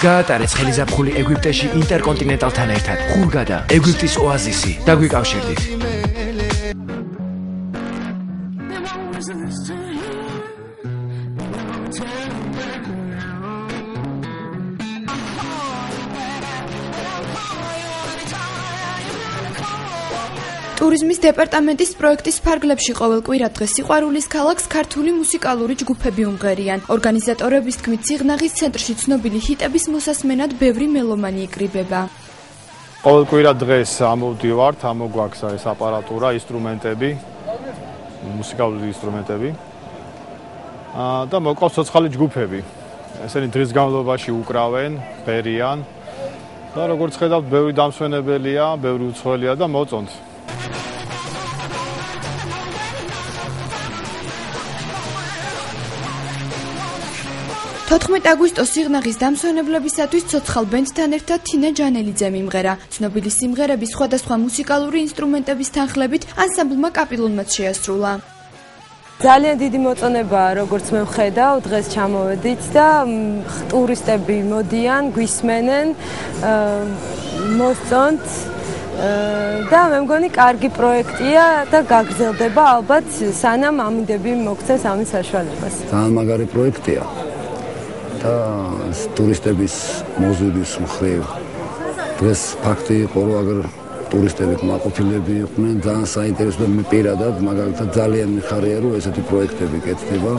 გაატარეს ხელიზაფხული ეგვიპტეში ინტერკონტინენტალთან ერთად. ხურგადა ეგვიპტის ოაზისი. დაგვიკავშირდით. ტურიზმის დეპარტამენტის პროექტის ფარგლებში ყოველ კვირა დღეს სიყვარულის ქალაქს ქართული მუსიკალური ჯგუფები უმღერიან. ორგანიზატორების თქმით, სიღნაღის ცენტრში ცნობილი ჰიტების მოსასმენად ბევრი მელომანი იკრიბება. ყოველ კვირა დღეს ამოვდივართ, ამოგვაქვს ეს აპარატურა, ინსტრუმენტები, მუსიკალური ინსტრუმენტები. და მოყავს ცოცხალი ჯგუფები. ესენი დღის განმავლობაში უკრავენ, ბერიან და როგორც ხედავთ, ბევრი დამსვენებელია, ბევრი უცხოელია და მოწონთ. 14 აგვისტოს სიღნაღის დამსვენებლებისათვის ცოცხალ ბენდთან ერთად თინა ჯანელიძე მიმღერა. ცნობილი სიმღერების სხვადასხვა მუსიკალური ინსტრუმენტების თანხლებით ანსამბლმა კაპილონმაც შეასრულა. ძალიან დიდი მოწონებაა, როგორც მე ვხედავ, დღეს ჩამოვედით და ტურისტები მოდიან, გვისმენენ, მოსწონთ და მე მგონი კარგი პროექტია და გაგრძელდება ალბათ სანამ ამინდები მოგცეს ამის საშუალებას. ძალიან მაგარი პროექტია. და ტურისტების მოზიდის მხრივ დღეს ფაქტი იყო, რომ აგერ ტურისტები კმაყოფილები იყვნენ, ძალიან საინტერესო და პირადად მაგალითად ძალიან მიხარია, რომ ესეთი პროექტები კეთდება.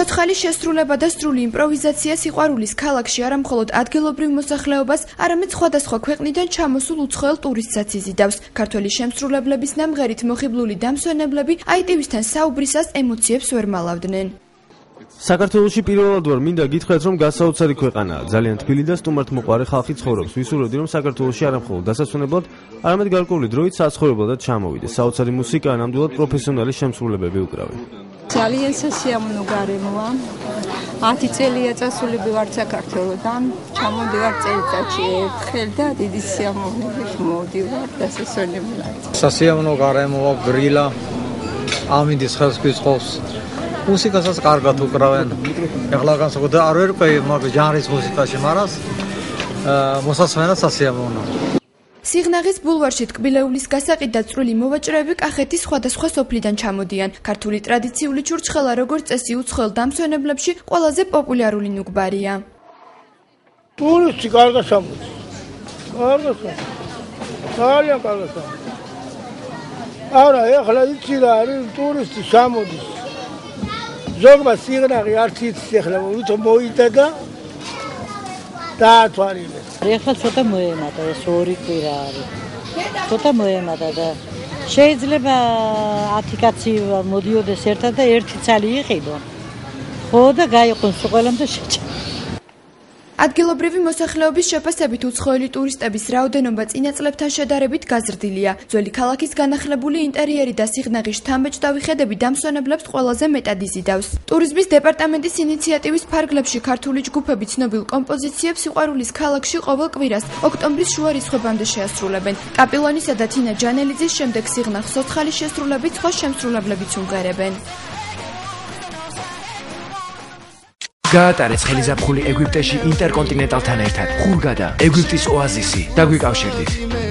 ცოცხალი შესრულება და სრული იმპროვიზაცია სიყვარულის ქალაქში არა მხოლოდ ადგილობრივ მოსახლეობას, არამედ სხვადასხვა ქვეყნიდან ჩამოსულ უცხოელ ტურისტსაც იზიდავს. ქართველი შემსრულებლების ნამღერით მოხიბლული დამსვენებლები ITV-სთან საუბრისას ემოციებს ვერ მალავდნენ. საქართველოში პირველად ვარ, მინდა გითხრათ, რომ გასაოცარი ქვეყანაა. ძალიან თბილი და სტუმართმოყვარე ხალხი ცხოვრობს. ვისურვებდი, რომ საქართველოში არა მხოლოდ დასასვენებლად, არამედ გარკვეული დროით საცხოვრებლადაც ჩამოვიდეს. საოცარი მუსიკა ნამდვილად პროფესიონალი შემსრულებები უკრავენ. ძალიან სასიამოვნო გარემოა. 10 წელია წასულები ვარ საქართველოდან. ჩამოდივარ წელიწადში ერთხელ და დიდი სიამოვნებით მოვდივარ დასასვენებლად. სასიამოვნო გარემოა, გრილა, ამინდის ხელს გვიწყობს. მუსიკასაც კარგად უკრავენ. ეხლა განსაკუთრებით არ ვერკვევი მაგ ჟანრის მუსიკაში, მაგრამ მოსასმენად სასიამოვნოა. სიღნაღის ბულვარში ტკბილეულის გასაყიდ და წვრილი მოვაჭრეები კახეთის სხვადასხვა სოფლიდან ჩამოდიან. ქართული ტრადიციული ჩურჩხელა როგორც წესი უცხოელ დამსვენებლებში ყველაზე პოპულარული ნუგბარია. ტურისტი კარგად ჩამოდის. ძალიან კარგად ჩამოდის. არა, ეხლა იცი რა არის ტურისტი ჩამოდის. ზოგმა სიღნაღი არც იცის ეხლა ვითომ მოიდა და დაათვალინეს. ეხლა ცოტა მოემატა, ეს ორი კვირა არის. ცოტა მოემატა და შეიძლება 10 კაცი მოდიოდეს ერთად და ერთი ცალი იყიდონ. ხო და გაიყვანს ყველამ და შეჭა. ადგილობრივი მოსახლეობის შეფასებით უცხოელი ტურისტების რაოდენობა წინა წლებთან შედარებით გაზრდილია. ძველი ქალაქის განახლებული ინტერიერი და სიღნაღის შთამბეჭდავი ხედები დამსვენებლებს ყველაზე მეტად იზიდავს. ტურიზმის დეპარტამენტის ინიციატივის ფარგლებში ქართული ჯგუფები ცნობილ კომპოზიციებს სიყვარულის ქალაქში ყოველ კვირას ოქტომბრის შუა რიცხვებამდე შეასრულებენ. კაპილონისა და თინა ჯანელიძის შემდეგ სიღნაღს ცოცხალი შესრულებით სხვა შემსრულებლებიც უმღერებენ. გაატარეს ხელიზაფხული ეგვიპტეში ინტერკონტინენტალთან ერთად. ხურგადა ეგვიპტის ოაზისი. დაგვიკავშირდით.